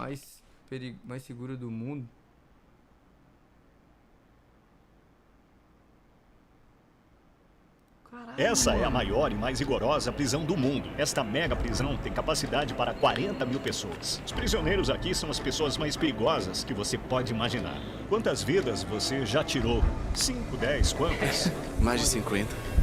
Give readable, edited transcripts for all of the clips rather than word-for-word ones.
mais segura do mundo. Caralho, Essa é a mano. maior e mais rigorosa prisão do mundo. Esta mega prisão tem capacidade para 40 mil pessoas. Os prisioneiros aqui são as pessoas mais perigosas que você pode imaginar. Quantas vidas você já tirou? 5, 10, quantas? Mais de 50.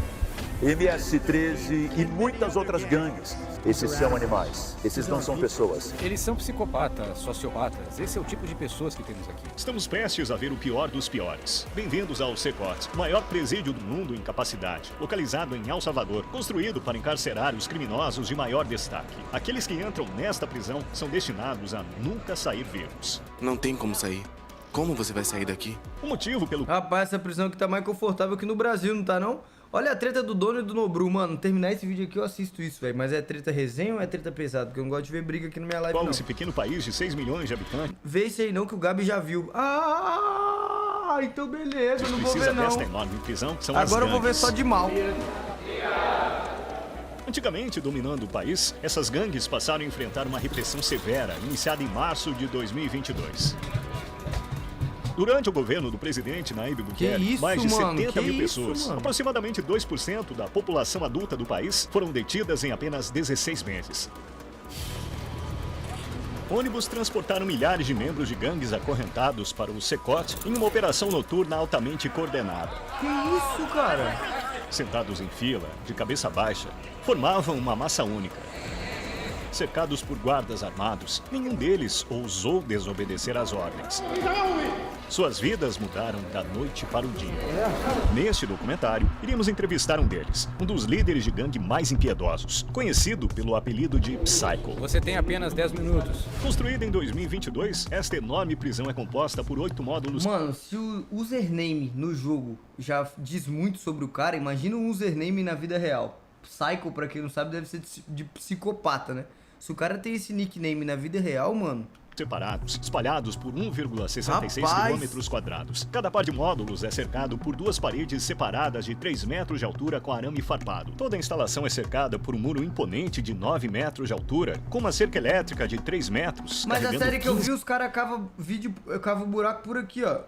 MS-13 e muitas outras gangues. Esses são animais. Esses não são pessoas. Eles são psicopatas, sociopatas. Esse é o tipo de pessoas que temos aqui. Estamos prestes a ver o pior dos piores. Bem-vindos ao Secot, o maior presídio do mundo em capacidade, localizado em El Salvador, construído para encarcerar os criminosos de maior destaque. Aqueles que entram nesta prisão são destinados a nunca sair vivos. Não tem como sair. Como você vai sair daqui? O motivo pelo Rapaz, essa prisão aqui tá mais confortável que no Brasil, não tá não? Olha a treta do dono e do Nobru, mano. Terminar esse vídeo aqui eu assisto isso, velho. Mas é treta resenha ou é treta pesada? Porque eu não gosto de ver briga aqui na minha live, qual não. esse pequeno país de 6 milhões de habitantes Vê isso aí não, que o Gabi já viu. Ah, então beleza, eu não vou precisa ver não. desta enorme prisão são Agora as eu vou ver gangues. só de mal. Antigamente, dominando o país, essas gangues passaram a enfrentar uma repressão severa, iniciada em março de 2022. Durante o governo do presidente Nayib Bukele, isso, mais de mano? 70 mil Que isso, pessoas, mano? aproximadamente 2% da população adulta do país, foram detidas em apenas 16 meses. Ônibus transportaram milhares de membros de gangues acorrentados para o Secot em uma operação noturna altamente coordenada. Que isso, cara? Sentados em fila, de cabeça baixa, formavam uma massa única. Cercados por guardas armados, nenhum deles ousou desobedecer às ordens. Suas vidas mudaram da noite para o dia. Neste documentário, iremos entrevistar um deles, um dos líderes de gangue mais impiedosos, conhecido pelo apelido de Psycho. Você tem apenas 10 minutos. Construída em 2022, esta enorme prisão é composta por 8 módulos. Mano, se o username no jogo já diz muito sobre o cara, imagina um username na vida real. Psycho, pra quem não sabe, deve ser de psicopata, né? Se o cara tem esse nickname na vida real, mano... separados, espalhados por 1,66 Rapaz! quilômetros quadrados. Cada par de módulos é cercado por 2 paredes separadas de 3 metros de altura com arame farpado. Toda a instalação é cercada por um muro imponente de 9 metros de altura, com uma cerca elétrica de 3 metros. Mas a carregando série que eu 15 vi, os caras cavam buraco por aqui, ó.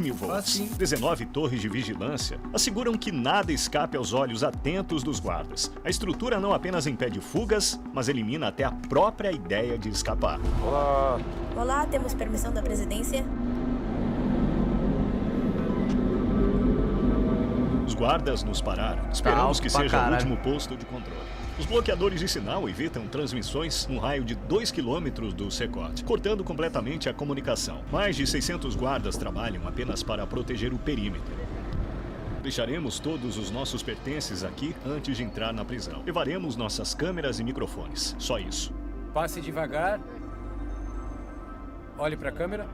mil volts. Assim. 19 torres de vigilância asseguram que nada escape aos olhos atentos dos guardas. A estrutura não apenas impede fugas, mas elimina até a própria ideia de escapar. Olá, temos permissão da presidência? Os guardas nos pararam. Esperamos alto que pra seja o caralho. último posto de controle. Os bloqueadores de sinal evitam transmissões num raio de 2 quilômetros do Secot, cortando completamente a comunicação. Mais de 600 guardas trabalham apenas para proteger o perímetro. Deixaremos todos os nossos pertences aqui antes de entrar na prisão. Levaremos nossas câmeras e microfones. Só isso. Passe devagar. Olhe para a câmera.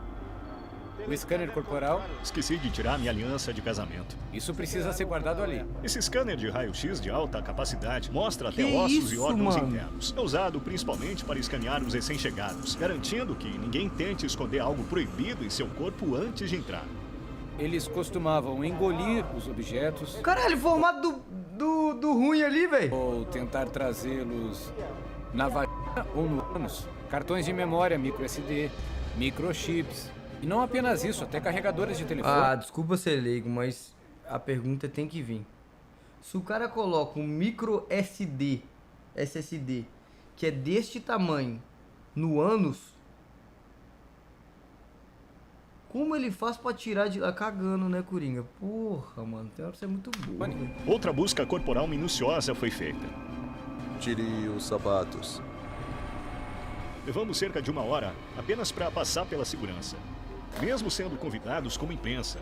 O scanner corporal. Esqueci de tirar minha aliança de casamento. Isso precisa ser guardado ali. Esse scanner de raio-x de alta capacidade mostra até Que ossos e isso, órgãos mano? internos. É usado principalmente para escanear os recém-chegados, garantindo que ninguém tente esconder algo proibido em seu corpo antes de entrar. Eles costumavam engolir os objetos Caralho, formato do ruim ali, velho. ou tentar trazê-los na vagina ou no ânus. Cartões de memória, micro SD, microchips. E não apenas isso, até carregadores de telefone. Ah, desculpa ser leigo, mas a pergunta tem que vir. Se o cara coloca um micro SSD, que é deste tamanho, no ânus, como ele faz pra tirar de lá cagando, né, Coringa? Porra, mano, tem hora que você é muito burro. velho. Outra busca corporal minuciosa foi feita. Tire os sapatos. Levamos cerca de 1 hora apenas para passar pela segurança, mesmo sendo convidados como imprensa,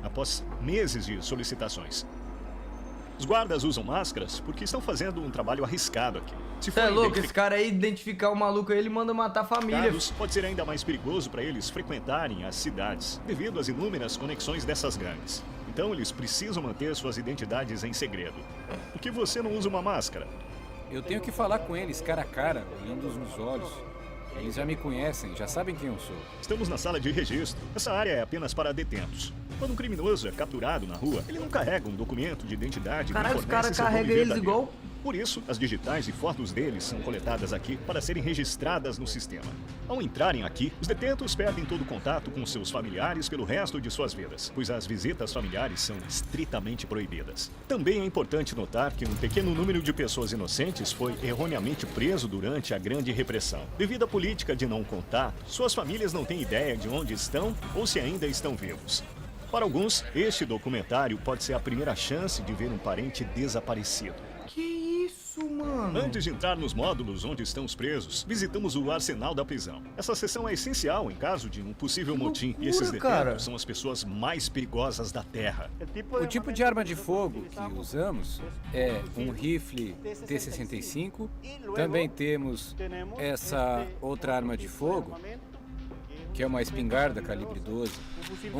após meses de solicitações. Os guardas usam máscaras porque estão fazendo um trabalho arriscado aqui. Se Cê é forem louco, esse cara aí identificar o maluco aí, ele manda matar a família. identificados, pode ser ainda mais perigoso para eles frequentarem as cidades, devido às inúmeras conexões dessas gangues. Então eles precisam manter suas identidades em segredo. Por que você não usa uma máscara? Eu tenho que falar com eles cara a cara, olhando-os nos olhos. Eles já me conhecem, já sabem quem eu sou. Estamos na sala de registro. Essa área é apenas para detentos. Quando um criminoso é capturado na rua, ele não carrega um documento de identidade. Caralho, os que fornece caras seu nome carregam eles verdadeiro. igual Por isso, as digitais e fotos deles são coletadas aqui para serem registradas no sistema. Ao entrarem aqui, os detentos perdem todo contato com seus familiares pelo resto de suas vidas, pois as visitas familiares são estritamente proibidas. Também é importante notar que um pequeno número de pessoas inocentes foi erroneamente preso durante a grande repressão. Devido à política de não contar, suas famílias não têm ideia de onde estão ou se ainda estão vivos. Para alguns, este documentário pode ser a primeira chance de ver um parente desaparecido. Que isso, mano? Antes de entrar nos módulos onde estão os presos, visitamos o arsenal da prisão. Essa seção é essencial em caso de um possível motim. loucura, E esses detentos cara. são as pessoas mais perigosas da Terra. O tipo de arma de fogo que usamos é um rifle T-65. Também temos essa outra arma de fogo, que é uma espingarda calibre 12.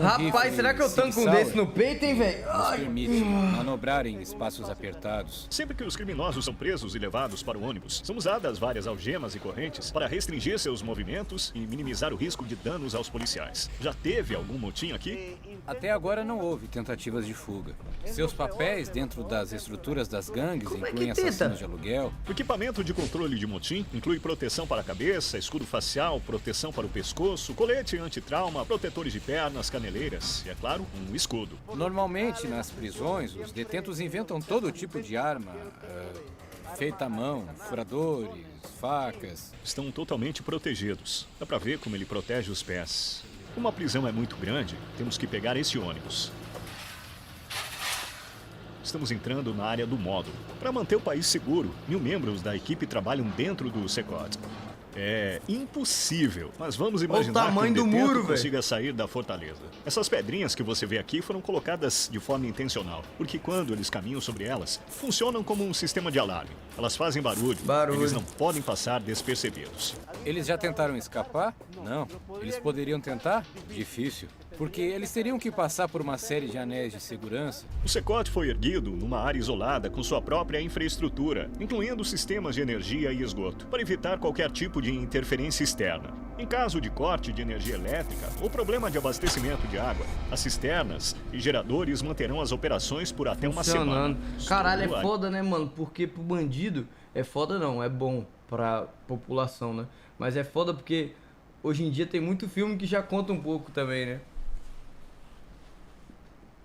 Rapaz, será que eu tanco um desse no peito, hein, velho? Nos permite manobrar em espaços apertados. Sempre que os criminosos são presos e levados para o ônibus, são usadas várias algemas e correntes para restringir seus movimentos e minimizar o risco de danos aos policiais. Já teve algum motim aqui? Até agora não houve tentativas de fuga. Seus papéis dentro das estruturas das gangues Como é que incluem tenta? assassinos de aluguel. O equipamento de controle de motim inclui proteção para a cabeça, escudo facial, proteção para o pescoço, colete antitrauma, protetores de pernas, caneleiras e, é claro, um escudo. Normalmente, nas prisões, os detentos inventam todo tipo de arma, feita à mão, furadores, facas. Estão totalmente protegidos. Dá pra ver como ele protege os pés. Como a prisão é muito grande, temos que pegar esse ônibus. Estamos entrando na área do módulo. Para manter o país seguro, 1000 membros da equipe trabalham dentro do SECOT. É impossível, mas vamos imaginar tamanho que um do detento muro, consiga sair da fortaleza. Essas pedrinhas que você vê aqui foram colocadas de forma intencional, porque quando eles caminham sobre elas, funcionam como um sistema de alarme. Elas fazem barulho. Eles não podem passar despercebidos. Eles já tentaram escapar? Não. Eles poderiam tentar? Difícil. Porque eles teriam que passar por uma série de anéis de segurança. O SECOT foi erguido numa área isolada com sua própria infraestrutura, incluindo sistemas de energia e esgoto, para evitar qualquer tipo de interferência externa. Em caso de corte de energia elétrica ou problema de abastecimento de água, as cisternas e geradores manterão as operações por até uma semana. Caralho, é foda, né, mano? Porque pro bandido é foda não, é bom pra população, né? Mas é foda porque hoje em dia tem muito filme que já conta um pouco também, né?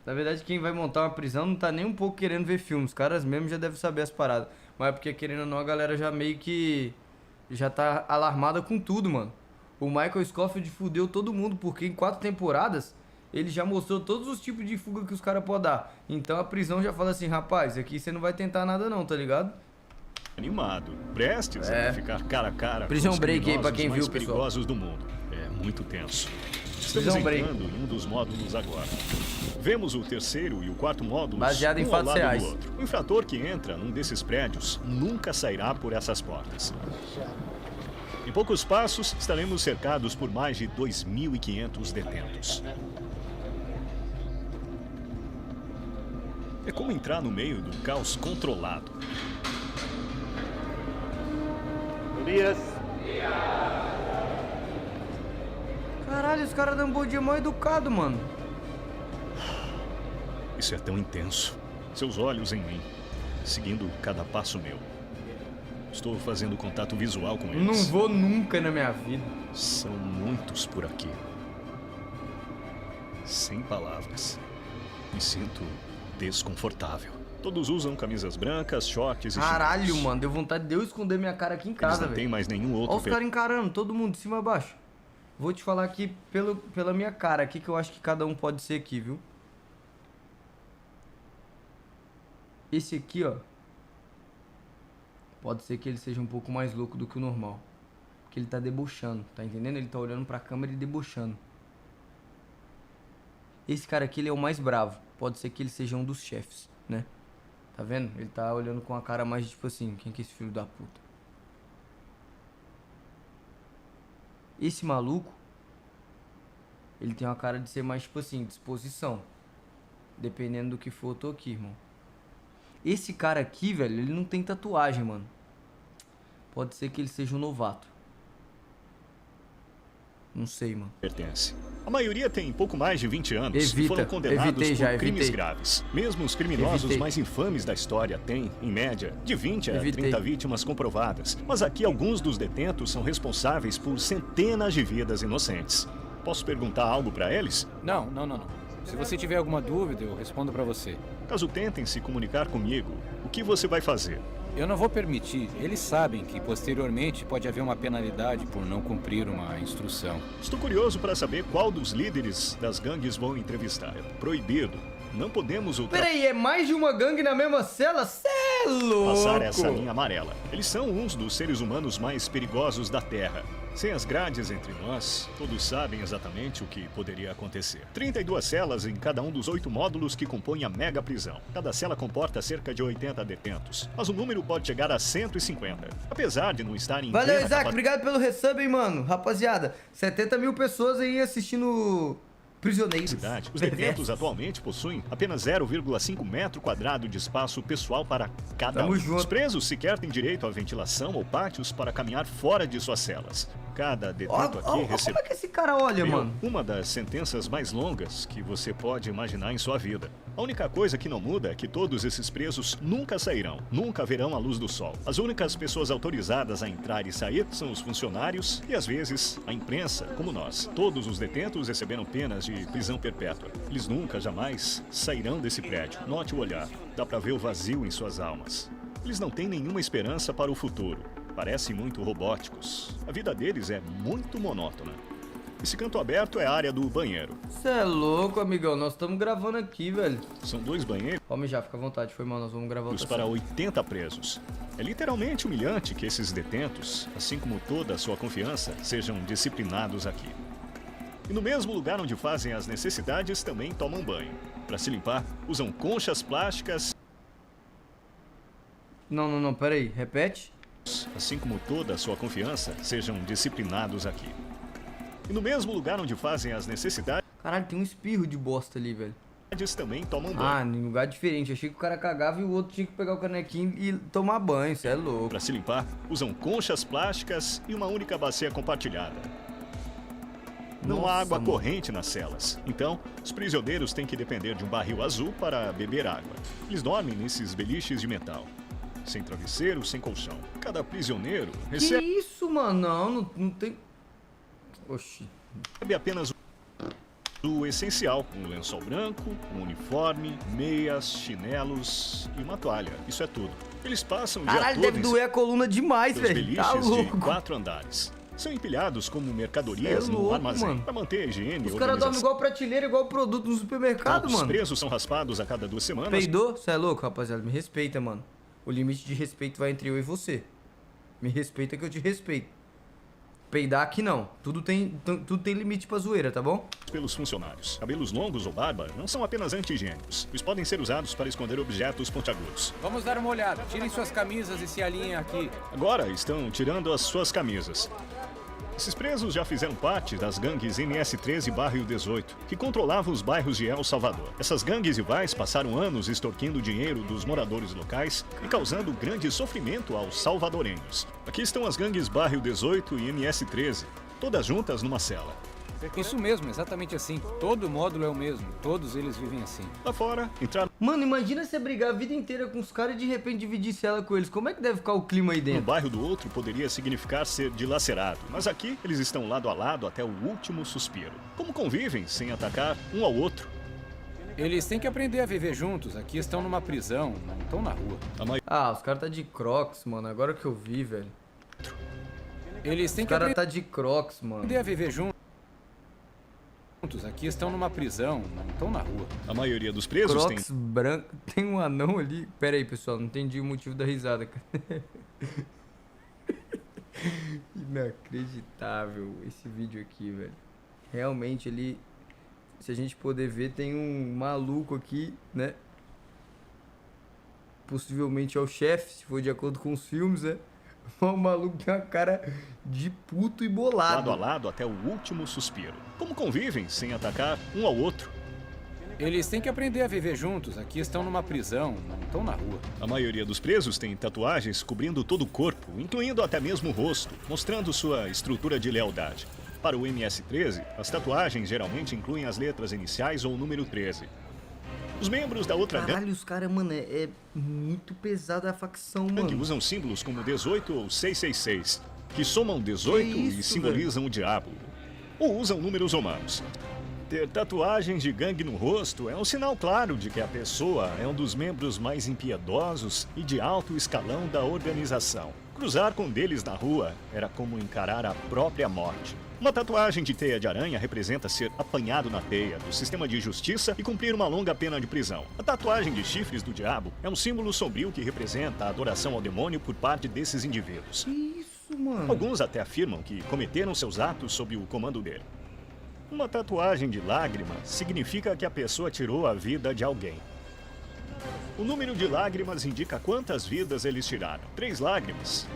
Na verdade, quem vai montar uma prisão não tá nem um pouco querendo ver filmes. Os caras mesmo já devem saber as paradas. Mas é porque, querendo ou não, a galera já meio que... já tá alarmada com tudo, mano. O Michael Scofield fudeu todo mundo, porque em 4 temporadas ele já mostrou todos os tipos de fuga que os caras podem dar. Então a prisão já fala assim, rapaz, aqui você não vai tentar nada não, tá ligado? Animado, prestes a ficar cara a cara Prison com os Break aí pra quem mais viu, pessoal. perigosos do mundo. É muito tenso. Estamos Prison Break. entrando em um dos módulos agora. Vemos o terceiro e o quarto módulos Baseado em um ao fatos lado reais. do outro. O infrator que entra num desses prédios nunca sairá por essas portas. Em poucos passos, estaremos cercados por mais de 2.500 detentos. É como entrar no meio do caos controlado. Caralho, os caras dão um bom dia mal educado, mano. Isso é tão intenso. Seus olhos em mim, seguindo cada passo meu. Estou fazendo contato visual com eles. Não vou nunca na minha vida. São muitos por aqui. Sem palavras. Me sinto desconfortável. Todos usam camisas brancas, shorts e Caralho, chinelos. mano, deu vontade de eu esconder minha cara aqui em Eles casa, não velho. tem mais nenhum outro... Olha os caras encarando, todo mundo de cima a baixo. Vou te falar aqui pela minha cara aqui que eu acho que cada um pode ser aqui, viu? Esse aqui, ó. Pode ser que ele seja um pouco mais louco do que o normal. Porque ele tá debochando, tá entendendo? Ele tá olhando pra câmera e debochando. Esse cara aqui, ele é o mais bravo. Pode ser que ele seja um dos chefes, né? Tá vendo? Ele tá olhando com a cara mais tipo assim, quem que é esse filho da puta? Esse maluco, ele tem uma cara de ser mais tipo assim, disposição. Dependendo do que for, eu tô aqui, irmão. Esse cara aqui, velho, ele não tem tatuagem, mano. Pode ser que ele seja um novato. Não sei, mano. pertence. A maioria tem pouco mais de 20 anos e foram condenados por crimes graves. Mesmo os criminosos mais infames da história têm, em média, de 20 a 30 vítimas comprovadas. Mas aqui alguns dos detentos são responsáveis por centenas de vidas inocentes. Posso perguntar algo pra eles? Não. Se você tiver alguma dúvida, eu respondo pra você. Caso tentem se comunicar comigo, o que você vai fazer? Eu não vou permitir. Eles sabem que, posteriormente, pode haver uma penalidade por não cumprir uma instrução. Estou curioso para saber qual dos líderes das gangues vão entrevistar. É proibido. Não podemos Peraí, é mais de uma gangue na mesma cela? Cê é louco! passar essa linha amarela. Eles são uns dos seres humanos mais perigosos da Terra. Sem as grades entre nós, todos sabem exatamente o que poderia acontecer. 32 celas em cada um dos 8 módulos que compõem a mega prisão. Cada cela comporta cerca de 80 detentos, mas o número pode chegar a 150. Apesar de não estarem... Valeu, Isaac, obrigado pelo resub, hein, mano. Rapaziada, 70 mil pessoas aí assistindo Prisioneiros. Os detentos atualmente possuem apenas 0,5 metro quadrado de espaço pessoal para cada um. Os presos sequer têm direito à ventilação ou pátios para caminhar fora de suas celas. Cada detento aqui recebeu... Como é que esse cara olha, mano? Uma das sentenças mais longas que você pode imaginar em sua vida. A única coisa que não muda é que todos esses presos nunca sairão, nunca verão a luz do sol. As únicas pessoas autorizadas a entrar e sair são os funcionários e, às vezes, a imprensa, como nós. Todos os detentos receberam penas de prisão perpétua. Eles nunca, jamais sairão desse prédio. Note o olhar. Dá pra ver o vazio em suas almas. Eles não têm nenhuma esperança para o futuro. Parecem muito robóticos. A vida deles é muito monótona. Esse canto aberto é a área do banheiro. Você é louco, amigão. Nós estamos gravando aqui, velho. São 2 banheiros. Homem, já fica à vontade. Foi mal, nós vamos gravar outra para 80 presos. É literalmente humilhante que esses detentos, assim como toda a sua confiança, sejam disciplinados aqui. E no mesmo lugar onde fazem as necessidades, também tomam banho. Para se limpar, usam conchas plásticas. Não, peraí. Repete. Assim como toda a sua confiança, sejam disciplinados aqui. E no mesmo lugar onde fazem as necessidades... Caralho, tem um espirro de bosta ali, velho. Eles também tomam banho. Ah, em lugar diferente. Achei que o cara cagava e o outro tinha que pegar o canequinho e tomar banho. Você é louco. Para se limpar, usam conchas plásticas e uma única bacia compartilhada. Não há água corrente nas celas. Então, os prisioneiros têm que depender de um barril azul para beber água. Eles dormem nesses beliches de metal. Sem travesseiro, sem colchão. Cada prisioneiro recebe... Que isso, mano? Não tem... Oxi. Recebe apenas o essencial. Um lençol branco, um uniforme, meias, chinelos e uma toalha. Isso é tudo. Eles passam o dia todo... Caralho, deve doer a coluna demais, velho. Beliches Tá louco. de 4 andares. São empilhados como mercadorias no armazém, para manter a higiene. Os caras dormem igual prateleira, igual produto no supermercado, mano. Os presos são raspados a cada 2 semanas. Peidou? Você é louco, rapaziada? Me respeita, mano. O limite de respeito vai entre eu e você. Me respeita que eu te respeito. Peidar aqui não. Tudo tem limite pra zoeira, tá bom? Pelos funcionários. Cabelos longos ou barba não são apenas anti-higiênicos. Eles podem ser usados para esconder objetos pontiagudos. Vamos dar uma olhada. Tirem suas camisas e se alinhem aqui. Agora estão tirando as suas camisas. Esses presos já fizeram parte das gangues MS-13 e Barrio 18, que controlavam os bairros de El Salvador. Essas gangues rivais passaram anos extorquindo dinheiro dos moradores locais e causando grande sofrimento aos salvadorenhos. Aqui estão as gangues Barrio 18 e MS-13, todas juntas numa cela. Isso mesmo, exatamente assim. Todo módulo é o mesmo. Todos eles vivem assim. Lá fora, entraram... Mano, imagina você brigar a vida inteira com os caras e de repente dividir cela com eles. Como é que deve ficar o clima aí dentro? No bairro do outro poderia significar ser dilacerado, mas aqui eles estão lado a lado até o último suspiro. Como convivem sem atacar um ao outro? Eles têm que aprender a viver juntos. Aqui estão numa prisão, não estão na rua. Ah, os caras tá de Crocs, mano. Agora que eu vi, velho. Eles têm que aprender... Os caras tá de Crocs, mano. Aprender a viver juntos. Aqui estão numa prisão, não estão na rua. A maioria dos presos Crocs branco. Tem um anão ali. Pera aí, pessoal, não entendi o motivo da risada, cara. Inacreditável esse vídeo aqui, velho. Realmente ele... Se a gente poder ver, tem um maluco aqui, né? Possivelmente é o chefe, se for de acordo com os filmes, né? O maluco tem uma cara de puto e bolado. Lado a lado até o último suspiro. Como convivem sem atacar um ao outro? Eles têm que aprender a viver juntos. Aqui estão numa prisão, não estão na rua. A maioria dos presos tem tatuagens cobrindo todo o corpo, incluindo até mesmo o rosto, mostrando sua estrutura de lealdade. Para o MS-13, as tatuagens geralmente incluem as letras iniciais ou o número 13. Os membros da outra Caralho, os caras, mano, é muito pesada a facção, gangue mano. usam símbolos como 18 ou 666, que somam 18 Que isso, e simbolizam o diabo. Ou usam números romanos. Ter tatuagens de gangue no rosto é um sinal claro de que a pessoa é um dos membros mais impiedosos e de alto escalão da organização. Cruzar com um deles na rua era como encarar a própria morte. Uma tatuagem de teia de aranha representa ser apanhado na teia do sistema de justiça e cumprir uma longa pena de prisão. A tatuagem de chifres do diabo é um símbolo sombrio que representa a adoração ao demônio por parte desses indivíduos. Que isso, mano? Alguns até afirmam que cometeram seus atos sob o comando dele. Uma tatuagem de lágrima significa que a pessoa tirou a vida de alguém. O número de lágrimas indica quantas vidas eles tiraram. 3 lágrimas.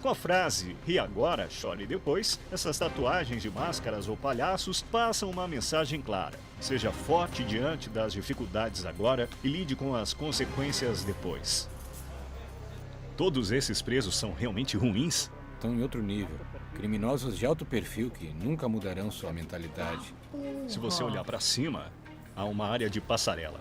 Com a frase "ri agora, chore depois", essas tatuagens de máscaras ou palhaços passam uma mensagem clara. Seja forte diante das dificuldades agora e lide com as consequências depois. Todos esses presos são realmente ruins? Estão em outro nível. Criminosos de alto perfil que nunca mudarão sua mentalidade. Se você olhar para cima, há uma área de passarela.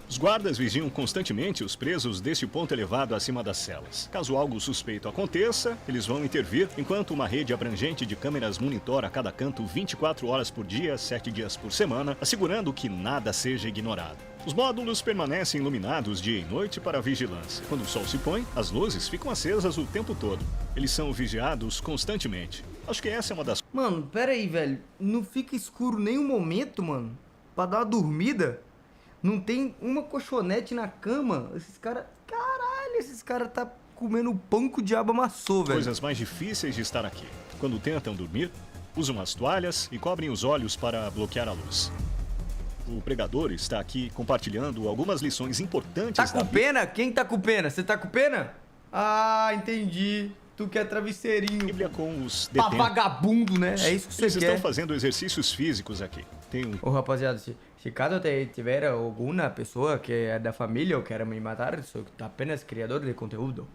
Os guardas vigiam constantemente os presos deste ponto elevado acima das celas. Caso algo suspeito aconteça, eles vão intervir, enquanto uma rede abrangente de câmeras monitora cada canto 24 horas por dia, 7 dias por semana, assegurando que nada seja ignorado. Os módulos permanecem iluminados dia e noite para a vigilância. Quando o sol se põe, as luzes ficam acesas o tempo todo. Eles são vigiados constantemente. Acho que essa é uma das... Mano, pera aí, velho. Não fica escuro nenhum momento, mano? Pra dar uma dormida? Não tem uma colchonete na cama? Esses caras... Caralho, esses caras tá comendo o pão que o diabo amassou, velho. Coisas mais difíceis de estar aqui. Quando tentam dormir, usam as toalhas e cobrem os olhos para bloquear a luz. O pregador está aqui compartilhando algumas lições importantes Tá da com pena? Quem tá com pena? Você tá com pena? Ah, entendi. Tu quer travesseirinho. Bíblia com os Pra detentos. vagabundo, né? É isso que Eles você estão quer. fazendo exercícios físicos aqui. Tem um... Ô, rapaziada, se caso tiver alguma pessoa que é da família ou quer me matar, sou apenas criador de conteúdo.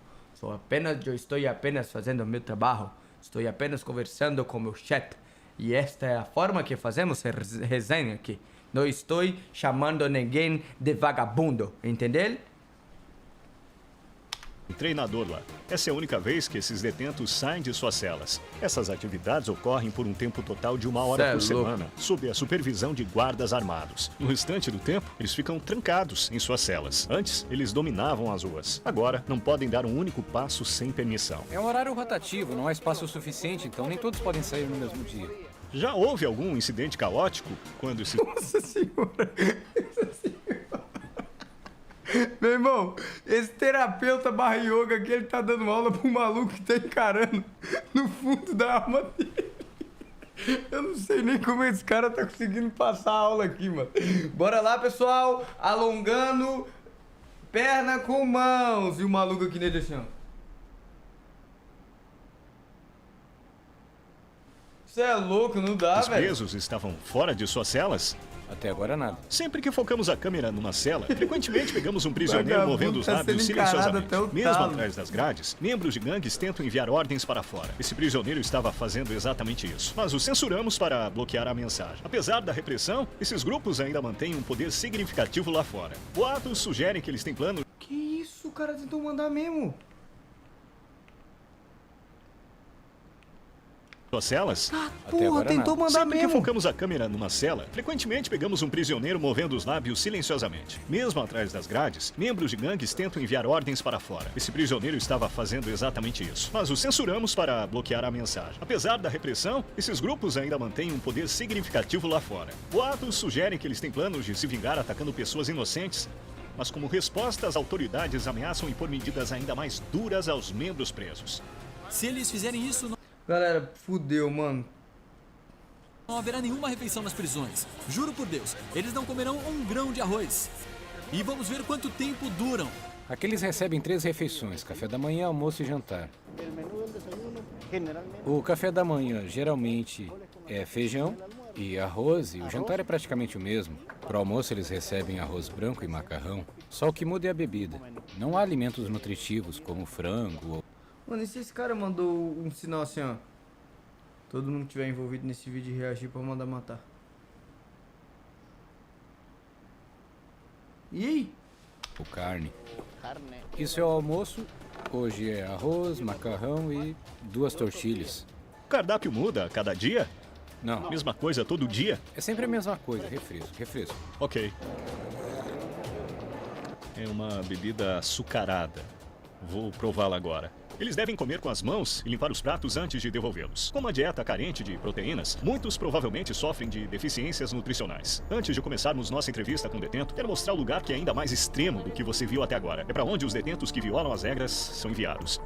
Eu estou apenas fazendo o meu trabalho. Estou apenas conversando com o meu chat. E esta é a forma que fazemos resenha aqui. Não estou chamando ninguém de vagabundo, entendeu? treinador lá. Essa é a única vez que esses detentos saem de suas celas. Essas atividades ocorrem por um tempo total de 1 hora por semana, sob a supervisão de guardas armados. No restante do tempo, eles ficam trancados em suas celas. Antes, eles dominavam as ruas. Agora, não podem dar um único passo sem permissão. É um horário rotativo, não há espaço suficiente, então nem todos podem sair no mesmo dia. Já houve algum incidente caótico quando esse... Nossa senhora! Meu irmão, esse terapeuta barra yoga aqui, ele tá dando aula pro maluco que tá encarando no fundo da alma dele. Eu não sei nem como esse cara tá conseguindo passar a aula aqui, mano. Bora lá, pessoal. Alongando, perna com mãos. E o maluco aqui nele assim, ó. Você é louco, não dá, Os velho. presos estavam fora de suas celas? Até agora nada. Sempre que focamos a câmera numa cela, frequentemente pegamos um prisioneiro Vagabundo movendo os tá lábios sendo encarado silenciosamente. até o Mesmo talo. atrás das grades, membros de gangues tentam enviar ordens para fora. Esse prisioneiro estava fazendo exatamente isso. Mas o censuramos para bloquear a mensagem. Apesar da repressão, esses grupos ainda mantêm um poder significativo lá fora. Boatos sugerem que eles têm planos... Que isso, o cara tentou mandar mesmo. suas celas? Porra, agora tentou mandar Sempre que mesmo. focamos a câmera numa cela, frequentemente pegamos um prisioneiro movendo os lábios silenciosamente. Mesmo atrás das grades, membros de gangues tentam enviar ordens para fora. Esse prisioneiro estava fazendo exatamente isso. Mas o censuramos para bloquear a mensagem. Apesar da repressão, esses grupos ainda mantêm um poder significativo lá fora. Boatos sugerem que eles têm planos de se vingar atacando pessoas inocentes. Mas como resposta, as autoridades ameaçam impor medidas ainda mais duras aos membros presos. Se eles fizerem isso, Galera, fudeu, mano. não haverá nenhuma refeição nas prisões. Juro por Deus, eles não comerão um grão de arroz. E vamos ver quanto tempo duram. Aqui eles recebem 3 refeições, café da manhã, almoço e jantar. O café da manhã geralmente é feijão e arroz, e o jantar é praticamente o mesmo. Para o almoço eles recebem arroz branco e macarrão, só o que muda é a bebida. Não há alimentos nutritivos como frango ou... Mano, e se esse cara mandou um sinal assim, ó? Todo mundo que tiver envolvido nesse vídeo reagir pra mandar matar. E aí? O carne. Isso é o almoço. Hoje é arroz, macarrão e 2 tortilhas. O cardápio muda a cada dia? Não, Mesma coisa todo dia? é sempre a mesma coisa, refresco. Ok. É uma bebida açucarada. Vou prová-la agora. Eles devem comer com as mãos e limpar os pratos antes de devolvê-los. Com uma dieta carente de proteínas, muitos provavelmente sofrem de deficiências nutricionais. Antes de começarmos nossa entrevista com o detento, quero mostrar o lugar que é ainda mais extremo do que você viu até agora. É para onde os detentos que violam as regras são enviados.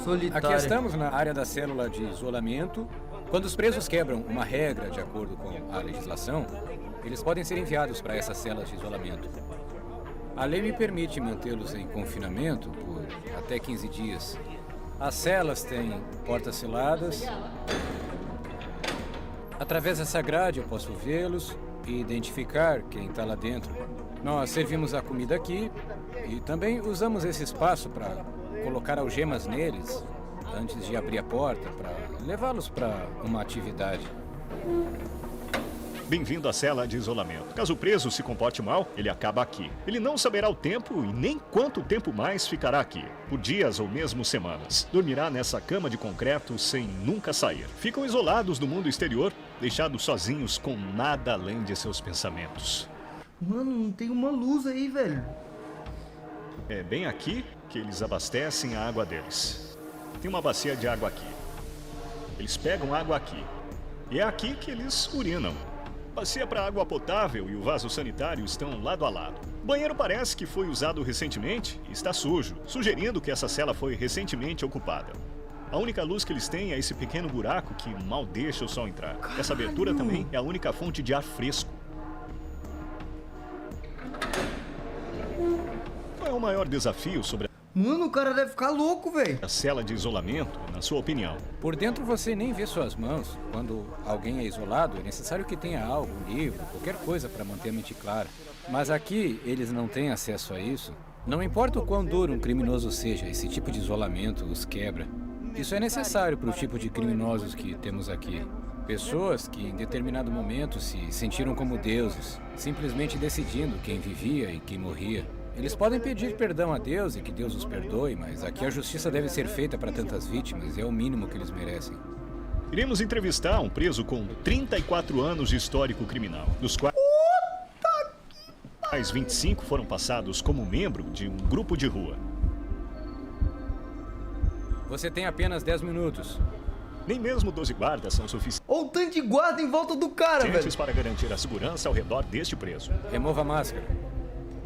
Solitária. Aqui estamos na área da célula de isolamento. Quando os presos quebram uma regra de acordo com a legislação, eles podem ser enviados para essas celas de isolamento. A lei me permite mantê-los em confinamento por até 15 dias. As celas têm portas seladas. Através dessa grade eu posso vê-los e identificar quem está lá dentro. Nós servimos a comida aqui e também usamos esse espaço para colocar algemas neles antes de abrir a porta, para levá-los para uma atividade. Bem-vindo à cela de isolamento. Caso o preso se comporte mal, ele acaba aqui. Ele não saberá o tempo e nem quanto tempo mais ficará aqui. Por dias ou mesmo semanas. Dormirá nessa cama de concreto sem nunca sair. Ficam isolados do mundo exterior, deixados sozinhos com nada além de seus pensamentos. Mano, não tem uma luz aí, velho. É bem aqui que eles abastecem a água deles. Tem uma bacia de água aqui. Eles pegam água aqui. E é aqui que eles urinam. A bacia para água potável e o vaso sanitário estão lado a lado. O banheiro parece que foi usado recentemente e está sujo, sugerindo que essa cela foi recentemente ocupada. A única luz que eles têm é esse pequeno buraco que mal deixa o sol entrar. Essa abertura também é a única fonte de ar fresco. Qual é o maior desafio sobre Mano, o cara deve ficar louco, velho. a cela de isolamento, na sua opinião? Por dentro você nem vê suas mãos. Quando alguém é isolado, é necessário que tenha algo, um livro, qualquer coisa para manter a mente clara. Mas aqui eles não têm acesso a isso. Não importa o quão duro um criminoso seja, esse tipo de isolamento os quebra. Isso é necessário para o tipo de criminosos que temos aqui. Pessoas que em determinado momento se sentiram como deuses, simplesmente decidindo quem vivia e quem morria. Eles podem pedir perdão a Deus e que Deus os perdoe, mas aqui a justiça deve ser feita para tantas vítimas e é o mínimo que eles merecem. Iremos entrevistar um preso com 34 anos de histórico criminal, dos quais 25 foram passados como membro de um grupo de rua. Você tem apenas 10 minutos. Nem mesmo 12 guardas são suficientes Olha o tanto de guarda em volta do cara, velho. para garantir a segurança ao redor deste preso. Remova a máscara.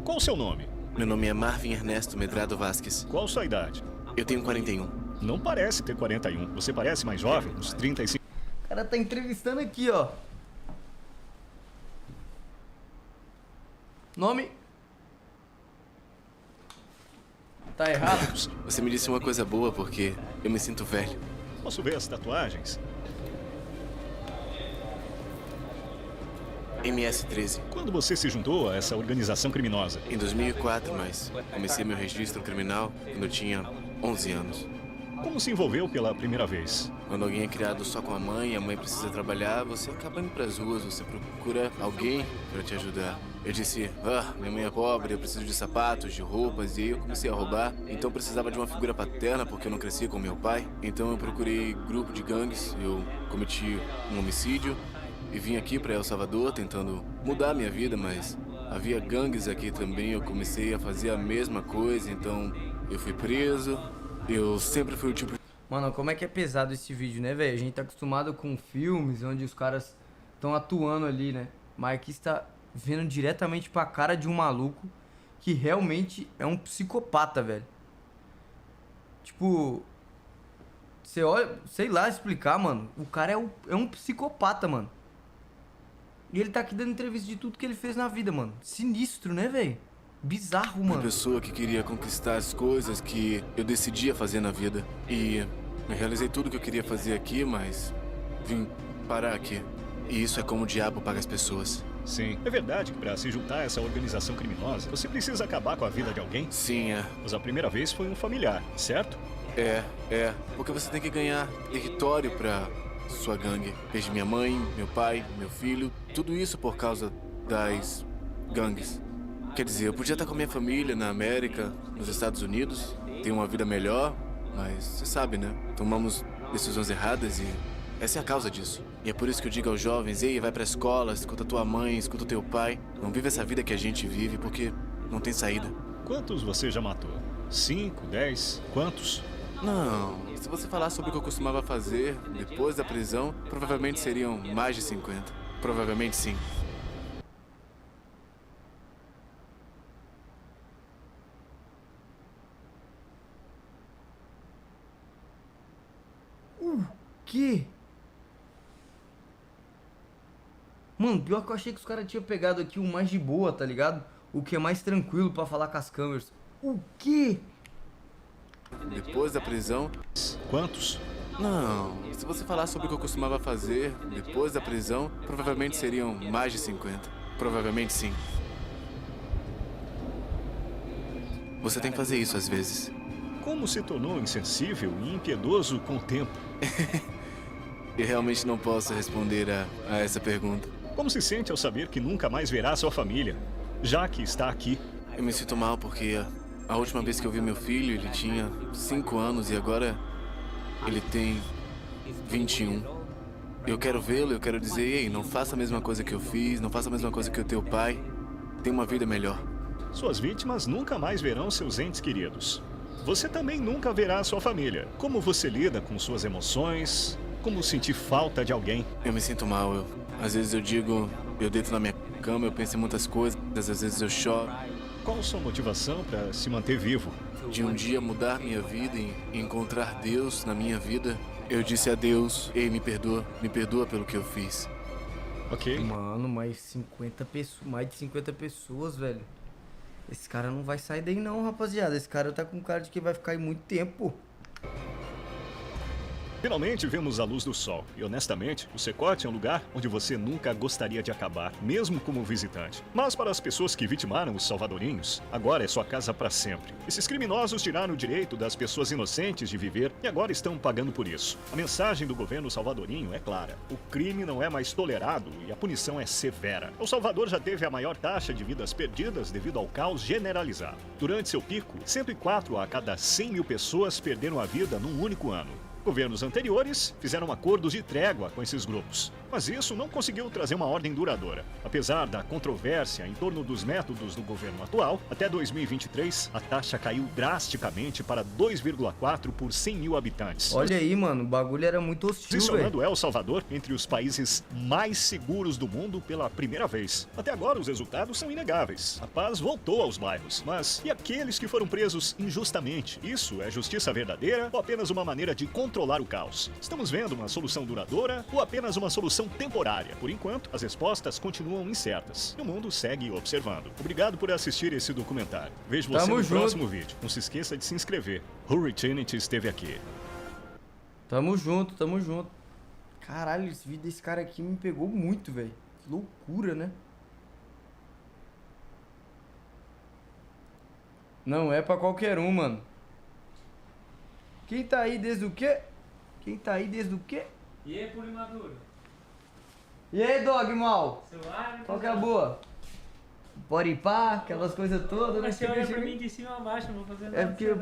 Qual o seu nome? Meu nome é Marvin Ernesto Medrado Vasquez. Qual sua idade? Eu tenho 41. Não parece ter 41. Você parece mais jovem, uns 35. O cara tá entrevistando aqui, ó. Nome? Tá errado? Você me disse uma coisa boa porque eu me sinto velho. Posso ver as tatuagens? MS-13. Quando você se juntou a essa organização criminosa? Em 2004, mas comecei meu registro criminal quando eu tinha 11 anos. Como se envolveu pela primeira vez? Quando alguém é criado só com a mãe precisa trabalhar, você acaba indo pras ruas, você procura alguém para te ajudar. Eu disse, minha mãe é pobre, eu preciso de sapatos, de roupas, e aí eu comecei a roubar. Então eu precisava de uma figura paterna, porque eu não cresci com meu pai. Então eu procurei grupo de gangues, eu cometi um homicídio e vim aqui para El Salvador tentando mudar a minha vida, mas havia gangues aqui também, eu comecei a fazer a mesma coisa, então eu fui preso. Eu sempre fui o tipo... Mano, como é que é pesado esse vídeo, né, velho? A gente tá acostumado com filmes onde os caras estão atuando ali, né? Mas aqui está vendo diretamente pra cara de um maluco que realmente é um psicopata, velho. Tipo... Você olha... Sei lá explicar, mano. O cara é um psicopata, mano. E ele tá aqui dando entrevista de tudo que ele fez na vida, mano. Sinistro, né, velho? Bizarro, mano. Uma pessoa que queria conquistar as coisas que eu decidia fazer na vida. E eu realizei tudo que eu queria fazer aqui, mas vim parar aqui. E isso é como o diabo paga as pessoas. Sim. É verdade que para se juntar a essa organização criminosa, você precisa acabar com a vida de alguém? Sim, é. Mas a primeira vez foi um familiar, certo? É. Porque você tem que ganhar território pra sua gangue. Perdi minha mãe, meu pai, meu filho, tudo isso por causa das gangues. Quer dizer, eu podia estar com a minha família na América, nos Estados Unidos, ter uma vida melhor, mas você sabe, né? Tomamos decisões erradas e essa é a causa disso. E é por isso que eu digo aos jovens, ei, vai pra escola, escuta tua mãe, escuta teu pai. Não vive essa vida que a gente vive porque não tem saída. Quantos você já matou? 5, 10? Quantos? Não, se você falar sobre o que eu costumava fazer depois da prisão, provavelmente seriam mais de 50. Provavelmente sim. Que? Mano, pior que eu achei que os caras tinham pegado aqui o mais de boa, tá ligado? O que é mais tranquilo pra falar com as câmeras. O quê? Depois da prisão... Quantos? Não, se você falar sobre o que eu costumava fazer depois da prisão, provavelmente seriam mais de 50. Provavelmente sim. Você tem que fazer isso às vezes. Como se tornou insensível e impiedoso com o tempo? Eu realmente não posso responder a essa pergunta. Como se sente ao saber que nunca mais verá sua família, já que está aqui? Eu me sinto mal porque a última vez que eu vi meu filho, ele tinha 5 anos e agora ele tem 21. Eu quero vê-lo, eu quero dizer, ei, não faça a mesma coisa que eu fiz, não faça a mesma coisa que o teu pai. Tenha uma vida melhor. Suas vítimas nunca mais verão seus entes queridos. Você também nunca verá sua família. Como você lida com suas emoções? Como sentir falta de alguém? Eu me sinto mal. Às vezes eu digo, eu deito na minha cama, eu penso em muitas coisas, às vezes eu choro. Qual sua motivação para se manter vivo? De um dia mudar minha vida e encontrar Deus na minha vida, eu disse a Deus, ei, me perdoa pelo que eu fiz. Ok. Mano, mais de 50 pessoas, velho. Esse cara não vai sair daí não, rapaziada. Esse cara tá com cara de que vai ficar aí muito tempo. Finalmente vemos a luz do sol. E honestamente, o Secote é um lugar onde você nunca gostaria de acabar, mesmo como visitante. Mas para as pessoas que vitimaram os salvadorinhos, agora é sua casa para sempre. Esses criminosos tiraram o direito das pessoas inocentes de viver e agora estão pagando por isso. A mensagem do governo salvadorinho é clara. O crime não é mais tolerado e a punição é severa. El Salvador já teve a maior taxa de vidas perdidas devido ao caos generalizado. Durante seu pico, 104 a cada 100 mil pessoas perderam a vida num único ano. Governos anteriores fizeram acordos de trégua com esses grupos, mas isso não conseguiu trazer uma ordem duradoura. Apesar da controvérsia em torno dos métodos do governo atual, até 2023 a taxa caiu drasticamente para 2,4 por 100 mil habitantes. Olha aí, mano, o bagulho era muito hostil, velho. Posicionando El Salvador entre os países mais seguros do mundo pela primeira vez. Até agora os resultados são inegáveis. A paz voltou aos bairros, mas e aqueles que foram presos injustamente? Isso é justiça verdadeira ou apenas uma maneira de controlar o caos? Estamos vendo uma solução duradoura ou apenas uma solução temporária? Por enquanto, as respostas continuam incertas e o mundo segue observando. Obrigado por assistir esse documentário. Vejo você no próximo vídeo. Não se esqueça de se inscrever. Hurry Trinity esteve aqui. Tamo junto, tamo junto. Caralho, esse vídeo desse cara aqui me pegou muito, velho. Que loucura, né? Não é pra qualquer um, mano. Quem tá aí desde o quê? Quem tá aí desde o quê? E aí, Puli Maduro? E aí, Dog Mal? Celular? Qual que é a boa? Pode ir pá, aquelas coisas todas, né? Mas você olha pra mim de cima a baixo, não vou fazer nada. É porque